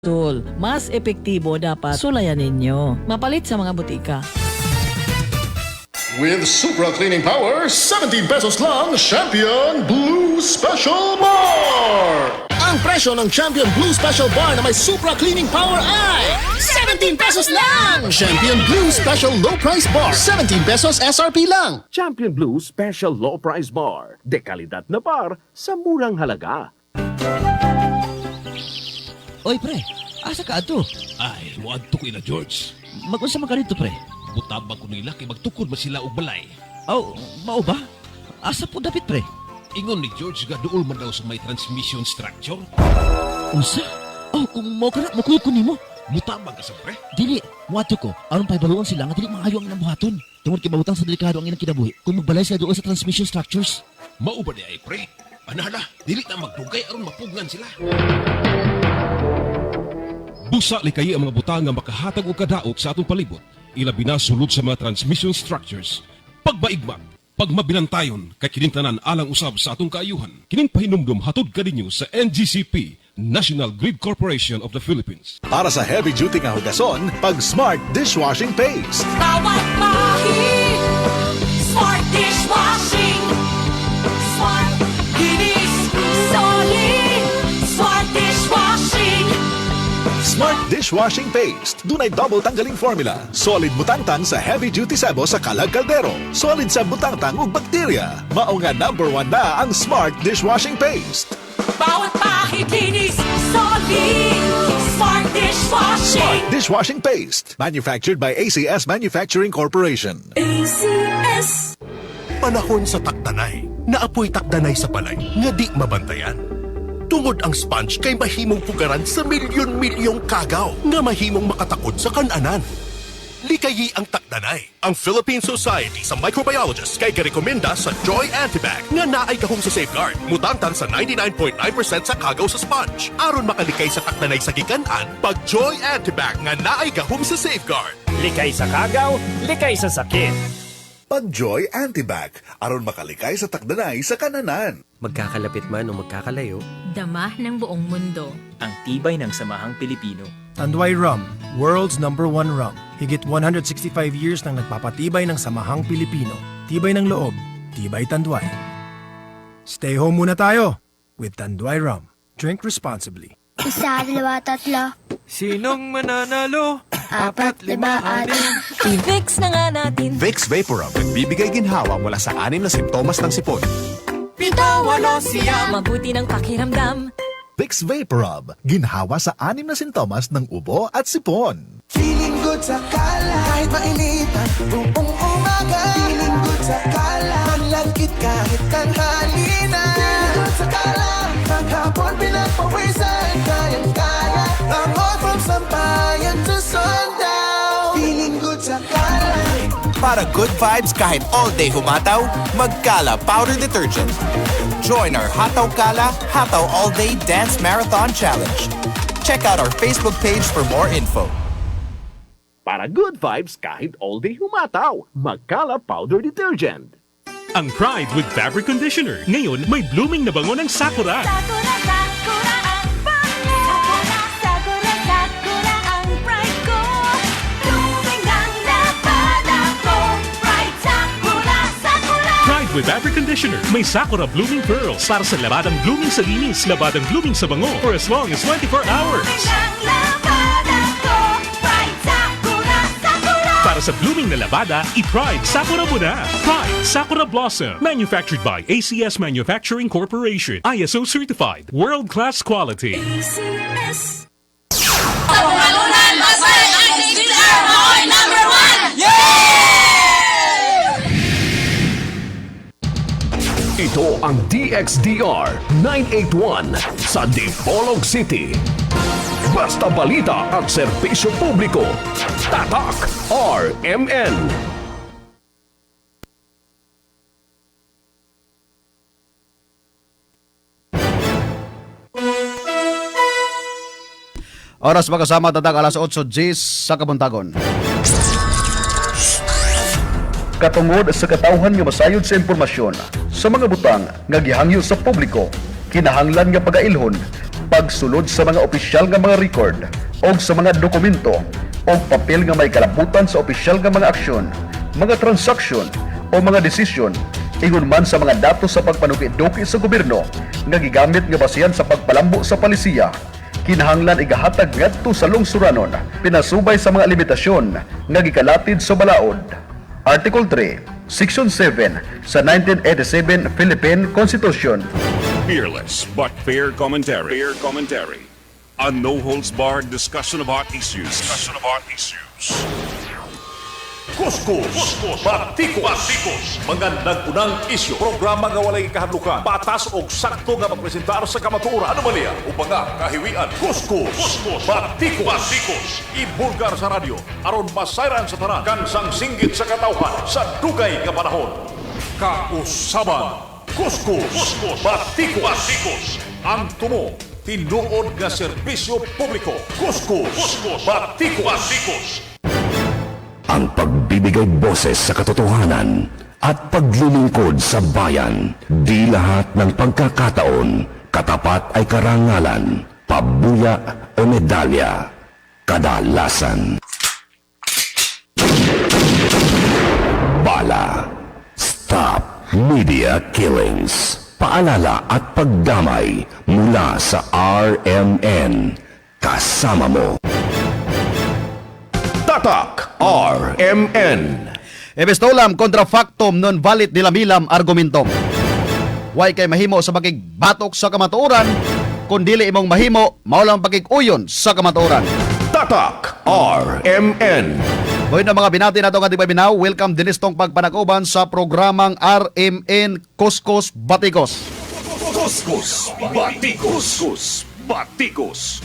tool. Mas epektibo dapat sulayan ninyo. Mapalit sa mga butika. With Supra Cleaning Power, 17 pesos lang, Champion Blue Special Bar! Ang presyo ng Champion Blue Special Bar na may Supra Cleaning Power ay 17 pesos lang! Champion Blue Special Low Price Bar, 17 pesos SRP lang! Champion Blue Special Low Price Bar. Dekalidad na bar sa murang halaga. Oy, pre, asa ka ato? Ay, muadto ko ina George. Mag-unsa man ka dito, pre? Butabang ko nila kay magtukod ba sila og balay. Aw, mao ba? Asa po dapit, pre? Ingon ni George nga duol man daw sa may transmission structure. Unsa? Oh, kung mo ka na, makuha ko nimo. Butabang ka sa pre. Dili, muato ko. Aron pa'y baluan sila nga dili maayo ang nabuhaton. Tungod kay mabutang sa delikado ang ilang kinabuhi kung magbalay sila doon sa transmission structures. Mao ba di ay pre? Anala, dili ta magdugay aron mapugnan sila. Busa li kayi ang mga butang nga makahatag og kadaot sa atong palibot. Ilabi na sulod sa mga transmission structures. Pagbaigmag, pagmabinantayon, kay kining tanan alang usab sa atong kaayuhan. Kining pahinumdum hatod kaninyo sa NGCP, National Grid Corporation of the Philippines. Para sa heavy-duty nga hugason, pag Smart Dishwashing Paste. Bawat pahit, Smart Dishwashing. Smart Kinis, Solid. Smart Dishwashing. Smart Dishwashing Paste. Dunay double tanggaling formula. Solid butangtang sa heavy-duty sabo sa kalag kaldero. Solid sa butangtang ug bakterya. Mao nga #1 na ang Smart Dishwashing Paste. Bawat pahit, linis, solid. Smart Dishwashing. Smart Dishwashing Paste. Manufactured by ACS Manufacturing Corporation. ACS. Panahon sa takdanay. Naapoy takdanay sa balay nga di mabantayan. Tungod ang sponge kay mahimong pugaran sa milyon-milyong kagaw nga mahimong makatakod sa kananan. Likayi ang takdanay. Ang Philippine Society sa Microbiologists kay garekomenda sa Joy Antibag nga naay kahong sa safeguard. Mutangtang sa 99.9% sa kagaw sa sponge. Aron makalikay sa takdanay sa gikanan, pag Joy Antibag nga naay kahong sa safeguard. Likay sa kagaw, likay sa sakit. Pag-Joy Antibac, aron makalikay sa takdanay sa kananan. Magkakalapit man o magkakalayo, Dama ng buong mundo. ang tibay ng samahang Pilipino. Tanduay Rum, world's #1 rum. Higit 165 years nang nagpapatibay ng samahang Pilipino. Tibay ng loob, tibay Tanduay. Stay home muna tayo with Tanduay Rum. Drink responsibly. 1, 2, 3. Sinong mananalo? 4, 5, 6. I-fix na nga natin. Vicks Vaporub, nagbibigay ginhawa mula sa 6 na simptomas ng sipon. 7, 8, siyam. Mabuti ng pakiramdam. Vicks Vaporub, ginhawa sa 6 na sintomas ng ubo at sipon. Feeling good sa kala, kahit mainitan, buong umaga. Feeling good sa kala, manlagkit kahit tanghali na. Feeling good sa kala, maghapon pinagpawisan, kayang-kaya. Ang hot from sampayan to sundown. Feeling good sa kala. Para good vibes kahit all day humataw, Magkala Powder Detergent. Join our Hataw Kala, Hataw All Day Dance Marathon Challenge. Check out our Facebook page for more info. Para good vibes kahit all day humataw, Magkala Powder Detergent. Ang Pride with Fabric Conditioner. Ngayon, may blooming na bango ng Sakura. Sakura, Sakura ang bango. Sakura, Sakura, Sakura ang pride ko. Blooming ang labada ko. Pride, Sakura, Sakura. Pride with Fabric Conditioner. May Sakura Blooming Pearls para sa labadang blooming sa linis, labadang blooming sa bango for as long as 24 hours. Blooming ang labada ko. Pride, Sakura, Sakura. Para sa blooming na labada, i-Pride Sakura mo na. Pride Sakura Blossom. Manufactured by ACS Manufacturing Corporation. ISO certified. World-class quality. ACS. Pagkalunan, masay ang DXDR Maoy #1! Ito ang DXDR 981 sa Dipolog City. Basta balita at serbisyo publiko. Tatak RMN. Oras magkasama tatak alas 8:10 sa Kabuntagon. Katungod sa katawhan nga masayod sa impormasyon sa mga butang nga gihangyo sa publiko, kinahanglan nga pagailhon pagsulod sa mga opisyal nga mga record o sa mga dokumento o papel nga may kalabutan sa opisyal nga mga aksyon, mga transaksyon o mga desisyon, ingon man sa mga datos sa pagpanuki-duki sa gobyerno nga gigamit nga basihan sa pagpalambo sa palisiya, kinahanglan igahatag ngadto sa lungsuranon pinasubay sa mga limitasyon nga gikalatid sa balaod. Article 3, Section 7 sa 1987 Philippine Constitution. Fearless but fair commentary. Fair commentary. A no-holds-barred discussion of hot issues. Kuskus, Batikos, magandang unang isyu. Programa nga walay kahadlukan, patas o sakto nga magpresentar sa kamatuoran, anomalya o mga kahiwian. Kuskus, Batikos, ibulgar sa radyo, aron masayran sa tanan, kansang singgit sa katawhan, sa dugay nga panahon. Kausaban, Kuskus, Batikos, ang tumo, tinuod nga serbisyo publiko. Kuskus, Batikos. Ang pagbibigay boses sa katotohanan at paglilingkod sa bayan. Di lahat ng pagkakataon, katapat ay karangalan, pabuya o medalya. Kadalasan, bala. Stop Media Killings. Paalala at pagdamay mula sa RMN. Kasama mo. Tatak RMN. Epistolam kontra factum non valid nilamilam argumentum. Way kay mahimo sa pagigbatok sa kamatuoran, kun dili imong mahimo mao lang pagig-uyon sa kamatuoran. Tatak RMN. Boy na mga binati nato nga tigpabinaw, welcome din istong pagpanakuban sa programang RMN Kuskus Batikos. Kuskus Batikos.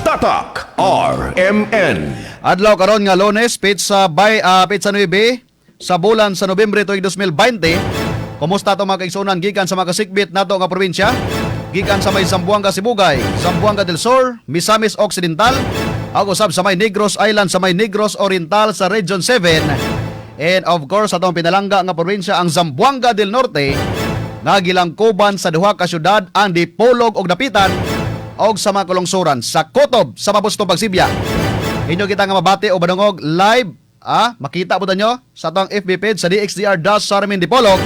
Tatak RMN. Adlaw karon nga Lunes, pizza 9 sa bulan sa Nobyembre tuig 2020. Kumusta to mga kaigsunan gikan sa mga kasikbit nato nga probinsya? Gikan sa may Zamboanga Sibugay, Zamboanga del Sur, Misamis Occidental, ug usab sa may Negros Island sa may Negros Oriental sa Region 7. And of course atong pinalangga nga probinsya ang Zamboanga del Norte nga gilangkuban sa duha ka syudad ang Dipolog ug Dapitan og sa mga kalungsuran sa Kotob sa Mabustong Pagsibya. Inyo kita nga mabati o badungog live, makita po nyo sa atong FB page sa DXDR Das Sarmin Dipolog,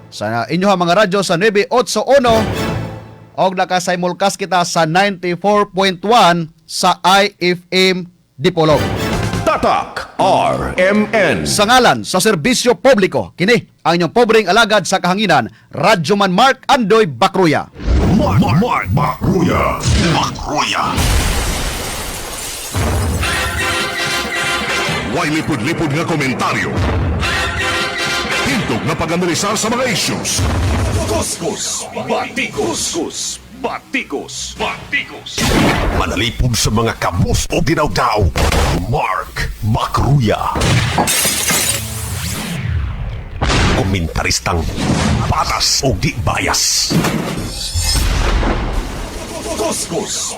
sa inyo mga radyo sa 981 og nakasimulcast kita sa 94.1 sa IFM Dipolog. Tatak RMN. Sa ngalan sa serbisyo publiko, kini ang inyong pobreng alagad sa kahanginan, Radyoman Mark Andoy Bakruya. Mark Bakruya. Way lipod-lipod nga komentaryo. Hintog na pag-analisar sa mga issues. Kuskus Batikos. Manalipog sa mga kabus o ginaw-daw. Mark Bakruya. Komentaristang patas o di bias. Kuskus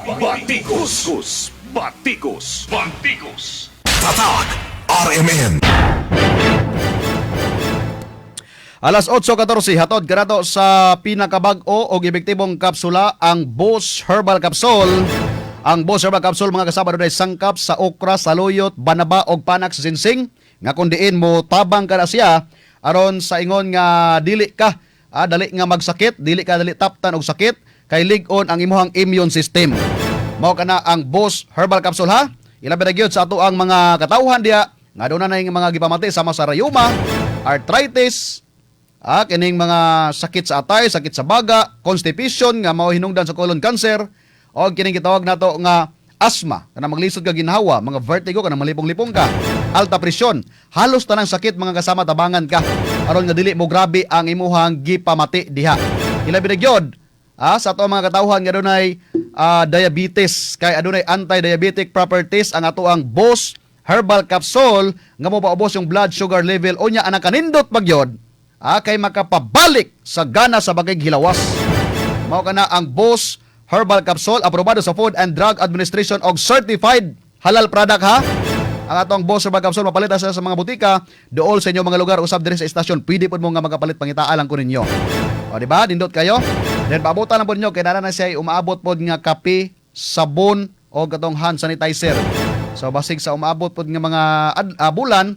Batikos. Tatak RMN. Alas 8:14 hatod kanato sa pinakabag-o og epektibong kapsula ang Boss Herbal Capsule. Ang Boss Herbal Capsule mga kasama dunay sangkap sa okra, saluyot, banaba og panak sa sinsing nga kun diin mo tabang ka na siya aron sa ingon nga dili ka dali nga magsakit, dili ka dali taptan og sakit kay lig-on ang imuhang immune system. Mao kana ang Boss Herbal Capsule ha. Ilabi na gyud sa ato ang mga katawhan diha nga doon na mga gipamati sama sa rayuma, arthritis, kining mga sakit sa atay, sakit sa baga, constipation nga mao hinungdan sa colon cancer, o kining gitawag nato nga asthma, kana maglisod ka ginhawa, mga vertigo kana malipong-lipong ka, alta presyon, halos tanang sakit mga kasama tabangan ka aron nga dili mo grabe ang imuhang gipamati diha. Ilabi na gyud sa ato mga katawhan nga dunay diabetes, kay adunay anti-diabetic properties ang ato ang Boss Herbal Capsule nga mo paubos yung blood sugar level unya anang kanindot pagyod. Kay makapabalik sa gana sa bagay hilawas. Mao kana ang Boss Herbal Capsule, aprobado sa Food and Drug Administration og certified halal product ha. Ang atong Boss Herbal Capsule mapalit sa mga butika, dool sa inyo mga lugar usab diri sa istasyon. Pwede pud mo nga magapalit pangitaalan ko ninyo. O di ba? Dindot kayo. Then paabutan na po ninyo kay na siya umaabot po nga kape, sabon o katong hand sanitizer. So basig sa umaabot po nga mga bulan,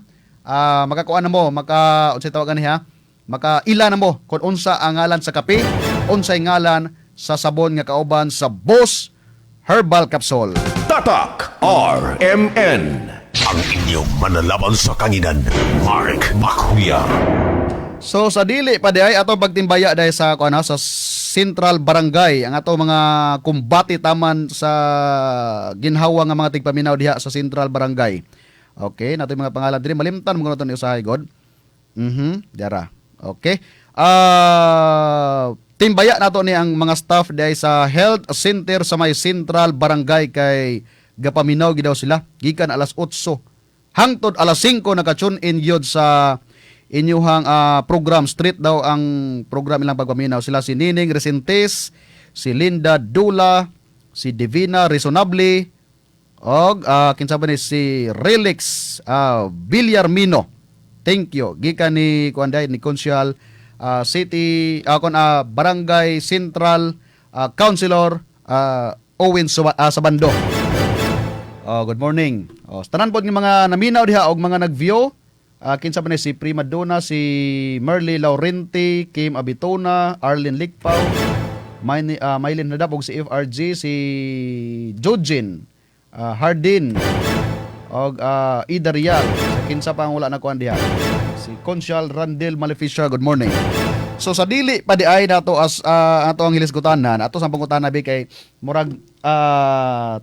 makakuha na mo, unsay tawag niya, makaila na mo kung unsa ang ngalan sa kape, unsay ngalan sa sabon nga kauban sa Boss Herbal Capsule. Tatak RMN. Ang inyong manalaban sa kanginan, Mark Makuya. So sa dili pa di ay ato pagtimbaya dahil sa sa Central Barangay ang ato mga kumbati taman sa ginhawa nga mga tigpaminaw diha sa Central Barangay. Okay, nato mga pangalan diri malimtan mo kuno ni usahay god. Dara. Okay. Timbaya nato ni ang mga staff dahil sa health center sa may Central Barangay kay gapaminaw gidaw sila gikan alas 8 hangtod alas 5 naka-tune in yod sa inyuhang program. Street daw ang program ilang pagpaminaw. Sila si Nining Resentes, si Linda Dula, si Divina Resonable, og kinsa ba ni si Relix Villarmino. Thank you. Gikan ni kuanday ni Consial City Barangay Central Councilor Owen Sabando. Good morning. Tanan pod ng mga naminaw diha og mga nag-view. Kinsa ba ni si Prima Donna, si Merly Laurenti, Kim Abitona, Arlene Likpao, Maylin Nadap og si FRG, si Jojin, Hardin, og Ida Rial. So, kinsa pa ang wala na kuan diha? Si Consial Randel Maleficia. Good morning. So sa dili pa di ay nato as ato ang hilisgutanan, ato sa pangutana bi kay murag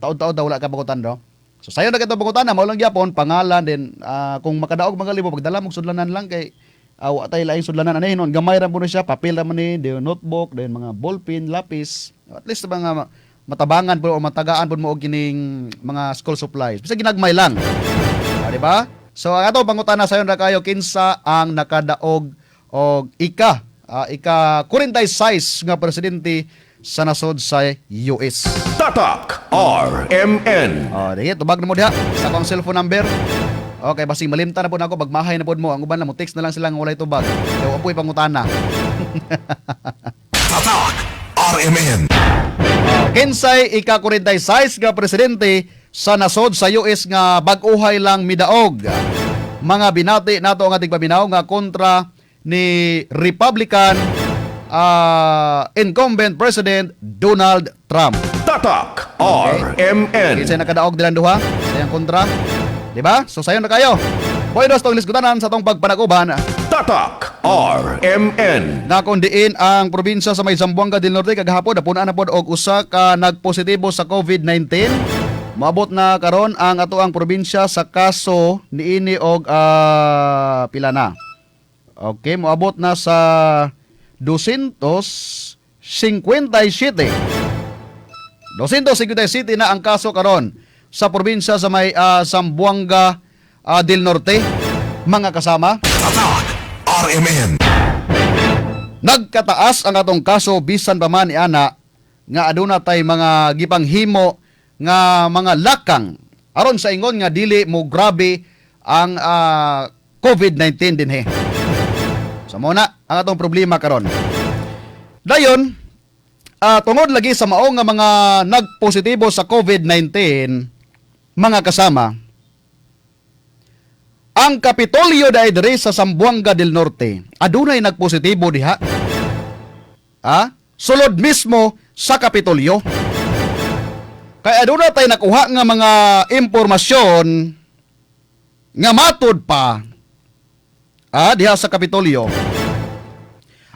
taud-taud daw wala ka pangutan do. So sayo na katong pangutan na mao lang gyapon pangalan din kung makadaog mga libo pagdala mo sudlanan lang kay wa tay laing sudlanan ani hinon gamay ra mo na siya, papel ra man ni, notebook, then mga ballpen, lapis. At least mga matabangan po o matagaan po mo og kining mga school supplies. Bisa ginagmay lang. Di ba? So ato pangutan na sayo na kayo kinsa ang nakadaog og ika 46 nga presidente sa nasod sa US. Tatak RMN. Dili tubag na mo diha sa akong cellphone number. Okay, basing malimta na po na ako, magmahay na po mo. Ang uban na mo text na lang sila nga walay tubag. Kaya apoy pangutana. Tatak RMN. Kinsay ika-46 nga presidente sa nasod sa US nga bag-uhay lang midaog. Mga binati nato ang ating pabinaw nga kontra ni Republican incumbent President Donald Trump. Tatak RMN. Kinsay nakadaog dilang duha sa iyang kontra, di ba? So sayon na kayo. Pwede tong lisgutanan sa tong pagpanaguban. Tatak RMN. Nakundiin ang probinsya sa may Zamboanga del Norte kagahapon napunaan na pod og usa ka nagpositibo sa COVID-19. Maabot na karon ang ato ang probinsya sa kaso niini og pila na. Okay, moabot na sa 257. 257 na ang kaso karon sa probinsya sa may Zamboanga del Norte. Mga kasama, RMN. Nagkataas ang atong kaso bisan pa man ana nga aduna tay mga gipanghimo nga mga lakang aron sa ingon nga dili mo grabe ang COVID-19 dinhi. So muna ang atong problema karon. Dayon, tungod lagi sa mao nga mga nagpositibo sa COVID-19, mga kasama, ang Kapitolyo diri sa Zamboanga del Norte, adunay nagpositibo diha. Sulod mismo sa Kapitolyo. Kaya aduna tay nakuha nga mga impormasyon nga matud pa diha sa Kapitolyo.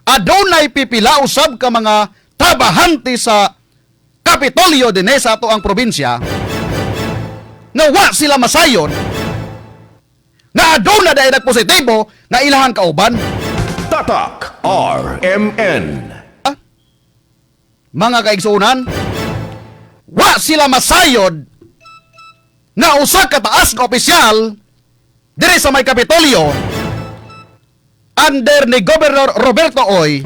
Adunay pipila usab ka mga trabahante sa Kapitolyo dinhi sa ato ang probinsya nga wa sila masayon nga aduna dahil nagpositibo nga ilahang kauban. Tatak RMN. Mga kaigsuunan, wa sila masayod nga usa ka taas nga opisyal diri sa may Kapitolyo under ni Governor Roberto Oy,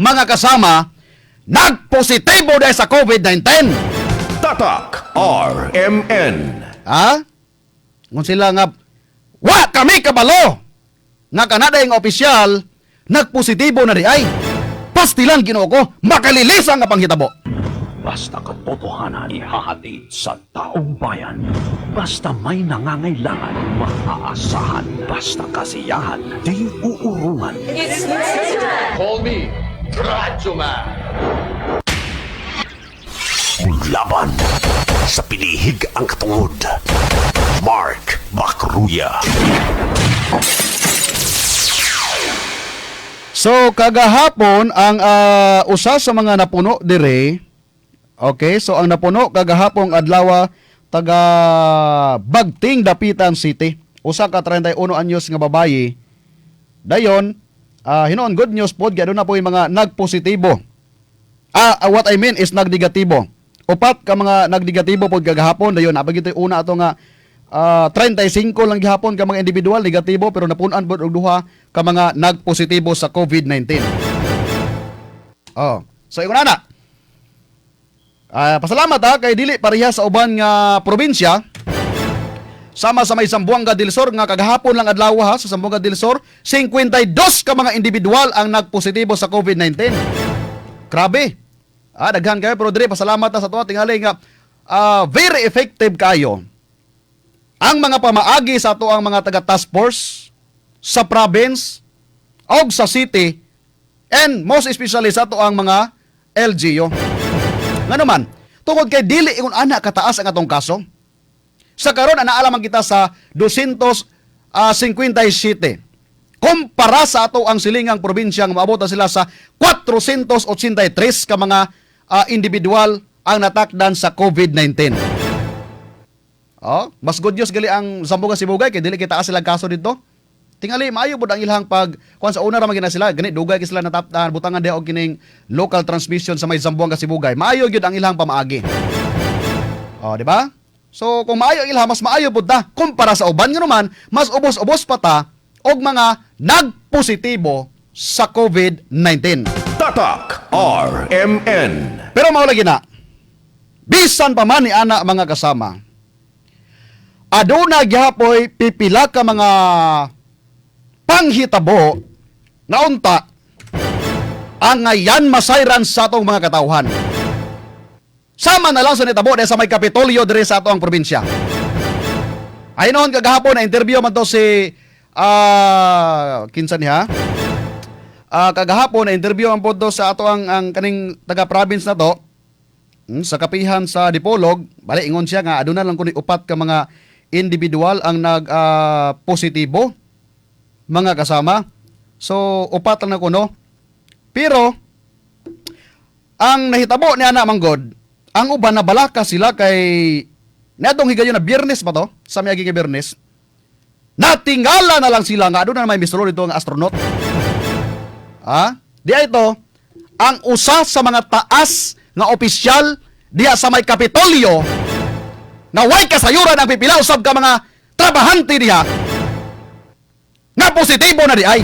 mga kasama, nagpositibo dahil sa COVID-19. Tatak RMN. Kung sila nga, wa kami kabalo nga kanaday nga opisyal nagpositibo na di ay. Pastilan Ginoo ko, makalilisa nga panghitabo. Basta katotohanan ihahatid sa taong bayan. Basta may nangangailangan, maaasahan. Basta kasiyahan, di uurungan. Call me Radyo Man. Laban sa pinihig ang katungod. Mark Bakruya. So kagahapon ang usa sa mga napuno dire. Okay, so ang napuno kagahapong adlaw taga Bagting Dapitan City. Usa ka 31 anyos nga babayi. Dayon, hinoon good news pod kay na po yung mga nagpositibo. What I mean is nagnegatibo. Upat ka mga nagnegatibo pod kagahapon dayon napagitoy una ato nga 35 lang gihapon ka mga individual negatibo pero napun-an pod og duha ka mga nagpositibo sa COVID-19. So ingon ana. Pasalamat kay dili pareha sa uban nga probinsya. Sama sa may Zamboanga del Sur nga kagahapon lang adlaw sa Zamboanga del Sur, 52 ka mga individual ang nagpositibo sa COVID-19. Grabe. Daghan kayo pero dire pasalamat sa tuwa tingali nga very effective kayo. Ang mga pamaagi sa ato ang mga taga task force sa province o sa city and most especially sa ato ang mga LGU. Nga naman, tungod kay dili ingon ana kataas ang atong kaso. Sa karon naalaman kita sa 257. Kumpara sa ato ang silingang probinsya nga maabot sila sa 483 ka mga individual ang natakdan sa COVID-19. Mas good news gali ang Zamboanga Sibugay kay dili kita sila kaso dito. Tingali maayo pod ang ilahang pag kuan sa una ra man gina sila gani dugay kay sila nataptan butangan dia og kining local transmission sa may Zamboanga Sibugay. Maayo gyud ang ilahang pamaagi. Di ba? So kung maayo ang ilahang mas maayo pod ta kumpara sa uban nga naman mas ubos-ubos pa ta og mga nagpositibo sa COVID-19. Tatak RMN. Pero mao lagi na. Bisan pa man ni ana mga kasama. Aduna gihapoy pipila ka mga panghitabo na unta ang ngayan masayran sa atong mga katawhan. Sama na lang sa nitabo dahil sa may Kapitolyo dire sa atong probinsya. Ay noon kagahapon na interview man to si kinsa niya? Kagahapon na interview man po to sa ato ang kaning taga-province na to. Sa kapihan sa Dipolog, bali ingon siya nga aduna lang kuno upat ka mga individual ang nag-positibo mga kasama. So upat lang na kuno. Pero ang nahitabo ni ana manggod, ang uban na balaka sila kay nadong higayon na Biyernes pa to, sa miagi nga Biyernes. Natingala na lang sila nga aduna na may misro dito nga astronaut. Di ito ang usa sa mga taas nga opisyal diha sa may Kapitolyo nga way kasayuran ang pipila usab ka mga trabahante diha nga positibo na di ay.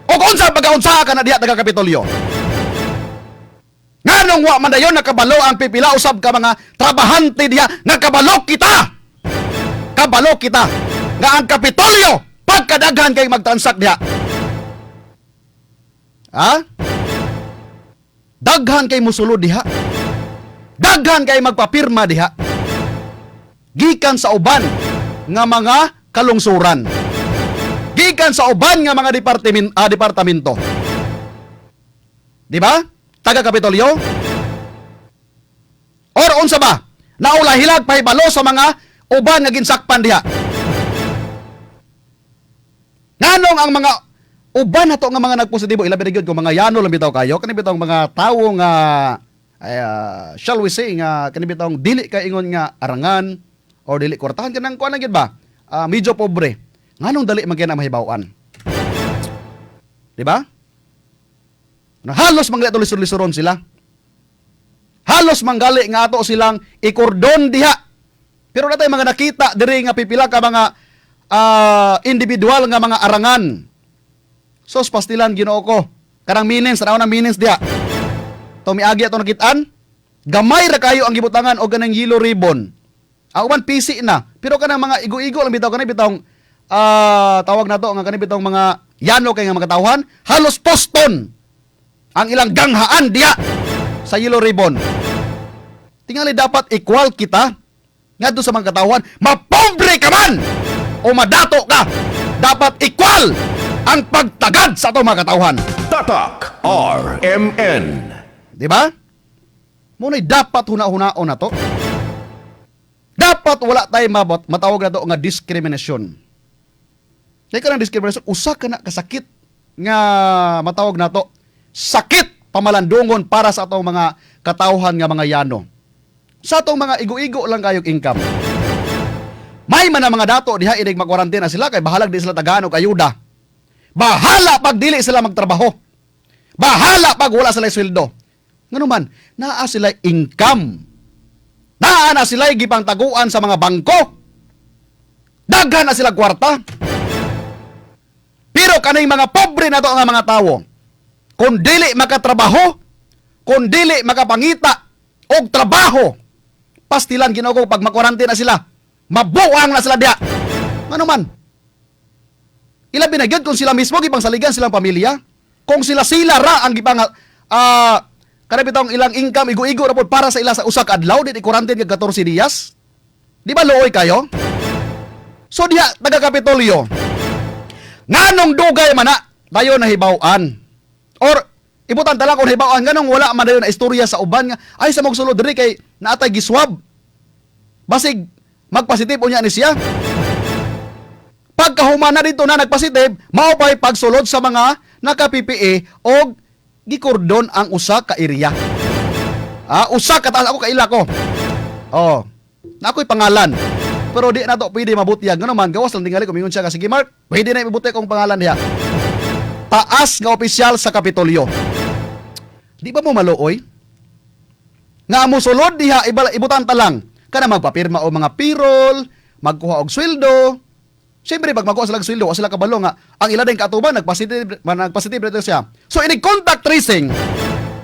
O unsa pagkaunsa ka na diha taga Kapitolyo? Nganong wa man dayon nakabalo ang pipila usab ka mga trabahante diha nga kabalo kita. Kabalo kita nga ang Kapitolyo pagkadaghan kay magtransak diha. Daghan kay musulod diha. Daghan kay magpapirma diha. Gikan sa uban nga mga kalungsuran. Gikan sa uban nga mga departamento. Di ba? Taga Kapitolyo? Or unsa ba? Naulahilag pahibalo sa mga uban nga ginsakpan diha. Nganong ang mga uban nato nga mga nagpositibo ilabi na gyud kung mga yano lang bitaw kayo kani bitong mga tawo nga shall we say nga kani bitong dili kay ingon nga arangan or dili kwartahan kanang kuan gyud ba medyo pobre nganong dali man kay na mahibaw-an, di ba? Halos manggali lisur-lisuron sila, halos manggali nga ato silang ikordon diha, pero natay mga nakita diri nga pipila ka mga individual nga mga arangan. Sos pastilan Ginoo ko. Kanang minutes, tanaw na minutes diha. To miagi ato nakitaan. Gamay ra kayo ang gibutangan og kanang yellow ribbon. Ang uban PC na. Pero kanang mga igo-igo lang bitaw kanang bitong tawag nato nga kanang bitong mga yano kay nga mga tawhan, halos poston. ang ilang ganghaan diya sa Yellow Ribbon. Tingali dapat equal kita ngadto sa mga katawhan. Mapobre ka man o madato ka, dapat equal ang pagtagad sa atong mga katawhan. Tatak RMN. Di ba? Muna'y dapat huna-hunaon na to. Dapat wala tayo matawag na to nga discrimination. Kaya ka ng discrimination, usa ka na kasakit nga matawag na to. Sakit pamalandungon para sa atong mga katawhan nga mga yano. Sa atong mga igo-igo lang kayong income. May man na mga dato diha inig makwarantina sila kay bahalag di sila tagano kayuda. Bahala pag dili sila magtrabaho. Bahala pag wala sila sweldo. Ngano man, naa sila income. Naa na sila gipang taguan sa mga bangko. Daghan na sila kwarta. Pero kaning mga pobre na to nga mga tawo, kung dili makatrabaho, kung dili makapangita og trabaho, pastilan Ginoo pag makwarantina sila, mabuang na sila diha. Ngano man? Ila binagyod kung sila mismo gipang saligan silang pamilya, kung sila ra ang gipang karabitong ilang income igo-igo ra pod para sa ila sa usa ka adlaw di quarantine kag 14 días. Di ba luoy kayo? So diha taga Kapitolyo. Nganong dugay man na dayon nahibaw-an. Or ibutan tala kung nahibaw-an nganong wala man dayon na istorya sa uban nga ay sa magsulod diri kay naatay giswab. Basig magpositive unya ni siya. Pagkahuman na dito na nagpositive, mao pa'y pagsulod sa mga naka-PPE o gikordon ang usa ka area. Usa ka taas ako kaila ko. Na ako'y pangalan. Pero di na to pwede mabutiyag. Nga naman, gawas lang tingali kumingon siya. Sige Mark, pwede na ibuti kong pangalan diha. Taas nga opisyal sa Kapitolyo. Di ba mo maluoy? Nga mo sulod diha, ibutan ta lang. Kana magpapirma o mga pirol, magkuha og sweldo. Siyempre, pag magkuha sila sweldo, o sila kabalo nga, ang ila din katuban, nagpositive dito siya. So, ini contact tracing,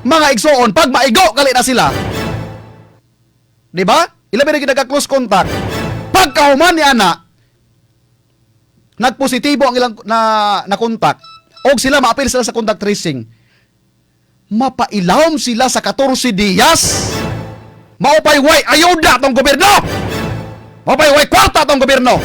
mga igsoon, pag maigo, kali na sila. Di ba? Ilabi na nagka-close contact. Pagkahuman ni ana, nagpositibo ang ilang na contact, o sila maapil sila sa contact tracing, mapailawom sila sa 14 días. Maupay way ayuda tong gobyerno. Maupay way kwarta tong gobyerno.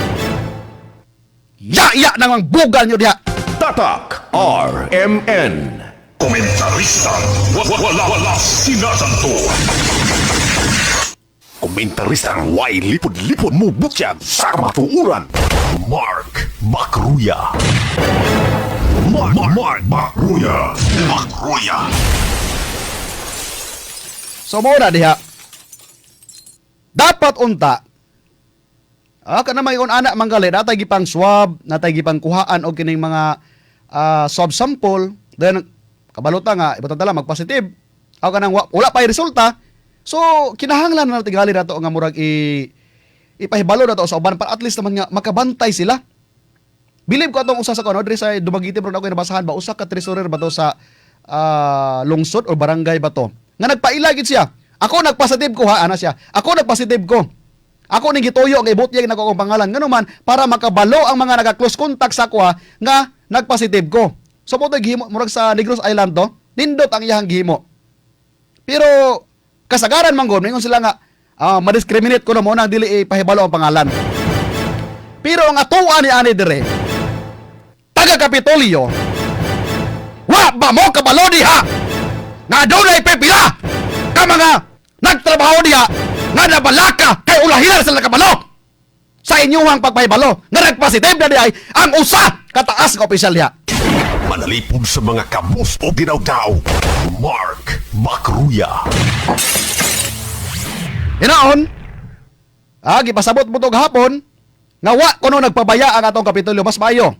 Ya nang bugal nyo diha. Tatak RMN. Komentarista wala sinasanto. Komentarista way lipod-lipod mo butyag sa kamatuuran. Mark Bakruya. Mark Bakruya. So muna diha. Dapat unta. Kana may anak manggali natay gipang swab, natay gipang kuhaan og kining mga swab sample, then kabalota nga ibutan tala magpositive. Aw kanang wala pa resulta. So kinahanglan na tingali nato nga murag ipahibalo nato sa uban para at least naman nga makabantay sila. Believe ko atong usa sa kuno diri sa Dumaguete bro ako nabasahan ba usa ka treasurer ba to sa lungsod o barangay ba to. Nga nagpailagid siya. Ako nagpositive ko ha ana siya. Ako nagpositive ko. Ako ning gituyo ang ibutyag nako akong pangalan ngano man para makabalo ang mga naga-close contact sa ako nga nagpositive ko. So mo gihimo murag sa Negros Island to, nindot ang iyang gihimo. Pero kasagaran man gud mingon sila nga ma-discriminate ko na mo nang dili ipahibalo ang pangalan. Pero ang atuan ni ani dire taga Kapitolyo wa ba mo kabalo diha nga dunay pipila ka mga nagtrabaho diha nga nabalaka kay ulahilan sila kabalo sa inyong pagpahibalo nga nagpositive na diay ang usa kataas nga opisyal diha. Manalipog sa mga kabus o dinaw-daw. Mark Bakruya. Hinaon, gipasabot mo tog hapon nga wa kuno nagpabaya ang atong Kapitolyo mas maayo.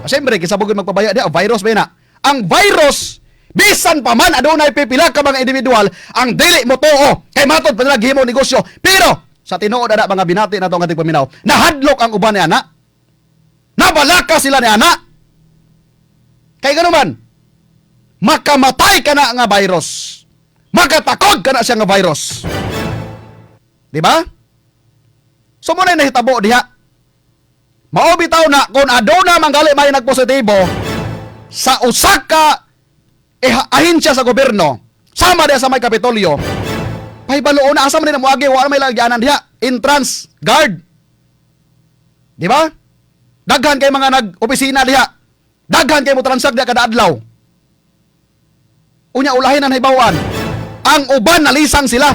Siyempre kisabugin magpabaya diha virus ba na. Ang virus bisan pa man adunay pipila ka mga individual ang dili mo tuo kay matod pa nila gihimo negosyo. Pero sa tinuod ana mga binati nato ang ating paminaw, nahadlok ang uban ni ana. Nabalaka sila ni ana. Kay gano man, makamatay ka na nga virus. Makatakod ka na siya nga virus. Di ba? So muna nahitabo diha. Mao bitaw na kung aduna manggali may nagpositibo sa usa ka ahensya sa gobyerno, sama diha sa may Kapitolyo, pahibaluon na asa man nila moagi, wala may lagyanan diha, entrance guard. Di ba? Daghan kay mga nag-opisina diha. Daghan kay mo transact diha kada adlaw. Unya ulahin na hibawan. Ang uban nalisang sila.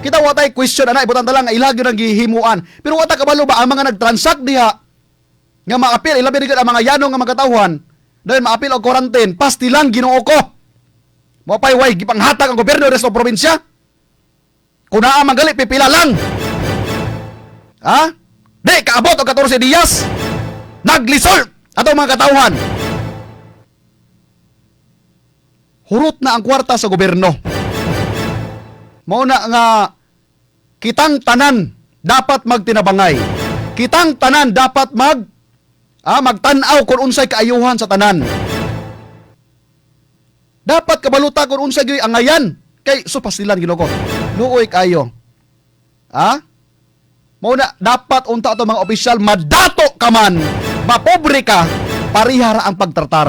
Kita wa tay question ana ibutan talang ilag yun ang gihimuan. Pero wa ta kabalo ba ang mga nag-transact diha nga maapil ilabi digid ang mga yanong nga magkatawhan. Dahil maapil og quarantine, pastilan Ginoo ko. Mo pay way gipanghatag ang gobyerno sa probinsya. Kuna magali pipila lang. Ha? Di kaabot og 14 diyas. Naglisol ato mga katawhan. Hurot na ang kwarta sa gobyerno. Mao na nga kitang tanan dapat magtinabangay. Kitang tanan dapat magtanaw kung unsay kaayuhan sa tanan. Dapat kabaluta kung unsay gyud angayan kay supasilan Ginoo ko. Luoy kayo. Ha? Mao na dapat unta ato mga opisyal madato ka man, mapobre ka, parihara ang pagtratar.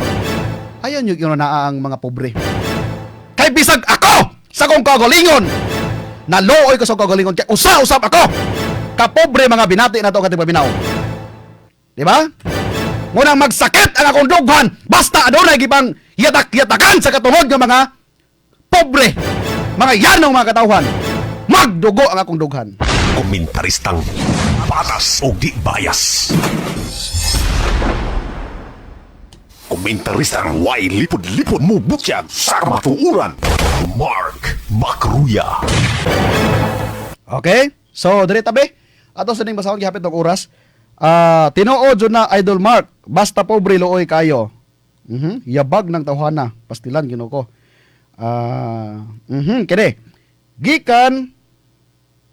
Ayan yung naa ang mga pobre. Kay bisag ako sa kong kagalingon, naluoy ko sa kagalingon, kay usa-usap ako, kapobre mga binati na ito ang ating pabinaw. Diba? Ngunang magsakit ang akong dughan, basta adunay gibang yatak-yatakan sa katungod ng mga pobre, mga yanong mga katawhan, magdugo ang akong dughan. Komentaristang patas o di bias. Komentaristang way lipod-lipod mo butyag sa kamatuuran. Mark Macruya. Okay? So, diri tabi. Ato sa ning basahon gihapit og oras. Tinuod jud na Idol Mark, basta pobre luoy kayo. Yabag ng tawhana, pastilan Ginoo ko. Kini. Gikan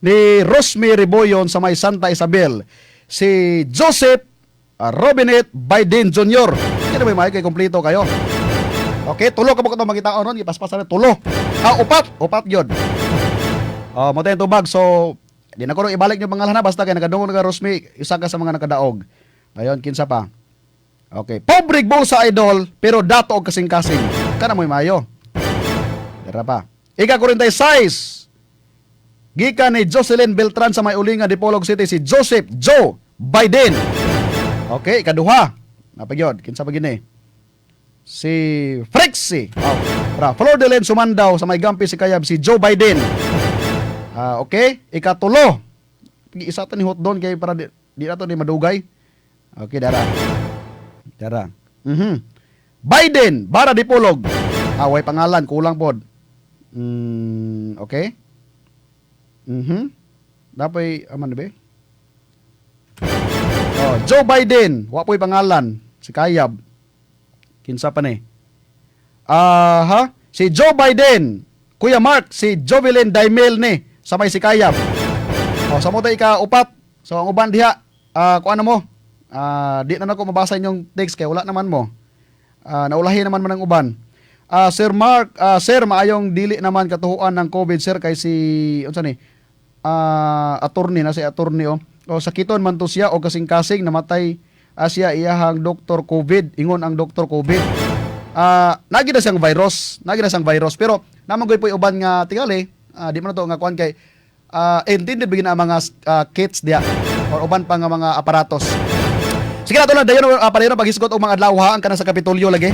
ni Rosemary Boyon sa may Santa Isabel, si Joseph Robinet Biden Jr. Kaya may kay kompleto kayo. Okay, tulo ka mo ito magkitaon ron, ipaspasan na tulo. Upat yun. Mo tayong tubag, so di na ko rin ibalik nyo pangalan na, basta kayo nagadungog na Rosemary, isa ka sa mga nakadaog. Ayun, kinsa pa. Okay, pobre bull sa idol, pero dato og kasing-kasing. Kana mo'y mayo. Dara pa. Ika-46. Gikan ni Jocelyn Beltran sa may ulingan Dipolog City, si Joseph Joe Biden. Okay, ikaduha. Napagyod, kinsa pa gini? Si Frexie. Flor de Len Sumandaw sa may Gampi si Kayab, si Joe Biden. Okay, ikatulo. Isa ta ni hotdon kay para di nato ni madugay. Okay, dara. Biden, bara Dipolog. Way pangalan, kulang pod. Okay. Dapat aman ba? Joe Biden, wa po'y pangalan, si Kayab. Kinsa pa ni? Si Joe Biden, Kuya Mark, si Jovelyn Daimel ni, sa may si Kayab. Sa mo tayo ika-upat. So ang uban diha, kung ano mo, di na ako mabasa inyong text kay wala naman mo. Naulahin naman man ang uban. Sir Mark, sir, maayong dili naman katuhuan ng COVID, sir, kay si, unsa ni? Attorney na si attorney o sakiton man to siya o kasing-kasing namatay siya iyahang Dr. COVID, ingon ang Dr. COVID. Nagi na siyang virus pero naman po'y uban nga tingali, di man to nga kuan kay intended bigyan ang mga kits dia or uban pa nga mga aparatos. Sige na to lang dayon pareho paghisgot og mga adlaw ha ang kana sa Kapitolyo lagi.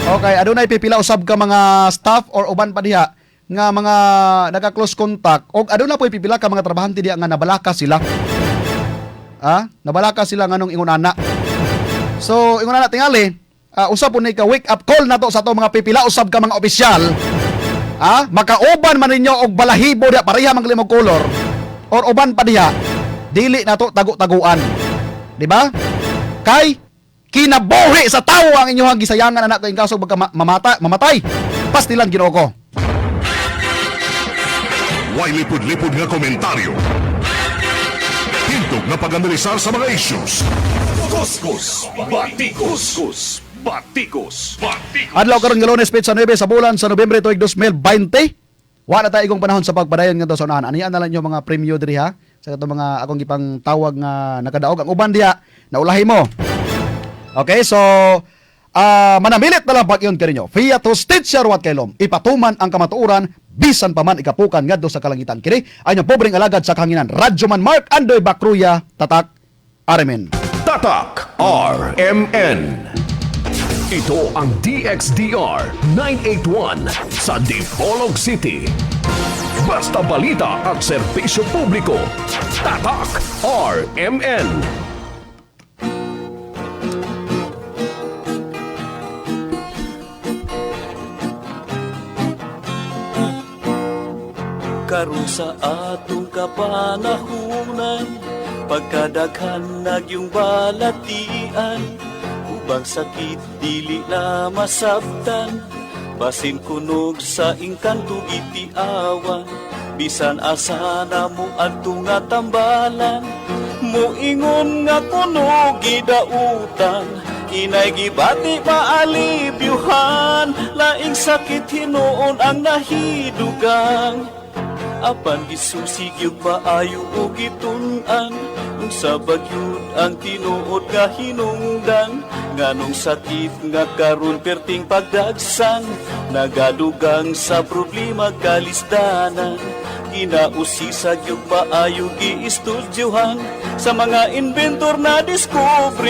Okay, adunay pipila usab ka mga staff or uban pa diha nga mga naka-close contact o aduna po'y pipila ka mga trabahante diya nga nabalaka sila. Nabalaka sila nganong ingon ana. So ingon ana tingali, usab po ni ka wake up call nato sa to mga pipila usab ka mga opisyal. Makauban man ninyo og balahibo diya pareha man limog color or uban pa diha dili nato tagu-taguan. Di ba? Kay kinabuhi sa tawo ang inyong gisayangan anak kay kaso magka mamatay. Pastilan Ginoo ko. Way lipod-lipod nga komentaryo. Hintog na pag-analisar sa mga issues. Kuskus, batikos, batikos. Adlaw karon nga Lunes sa 9 sa bulan sa Nobyembre tuig 2020. Wala tayo igong panahon sa pagpadayon nga to sa unahan. Anian na lang yung mga premyo diri ha. Sa ito mga akong gipang tawag nga nakadaog ang uban diha naulahi mo. Okay, so manamilit na lang pag-iyon kaninyo. Fiat Justitia ruwat kailom. Ipatuman ang kamatuuran, bisan pa man ikapukan ngadto sa kalangitan. Kini ay ang pobreng alagad sa kahanginan. Radyo Man Mark Andoy Bakruya, Tatak, Arimen. Tatak RMN. Ito ang DXDR 981 sa Dipolog City. Basta balita at serbisyo publiko. Tatak RMN. Karon sa atong kapanahunan, pagkadaghan nagyong balatian, ubang sakit dili na masabtan, basin kunog sa ingkanto gitiawan, bisan asa na mo adto nga tambalan, muingon nga kunog gidautan, inay gibati maalibyuhan, laing sakit hinuon ang nahidugang. Apan gisusig yung paayo o gitun-an, kung sa bagyod ang tinuod nga hinungdan, nganong sakit nga karon perting pagdagsan, nagadugang sa problema kalisdanan. Kinausisag yung paayo giistudyohan, sa mga inventor na diskubre.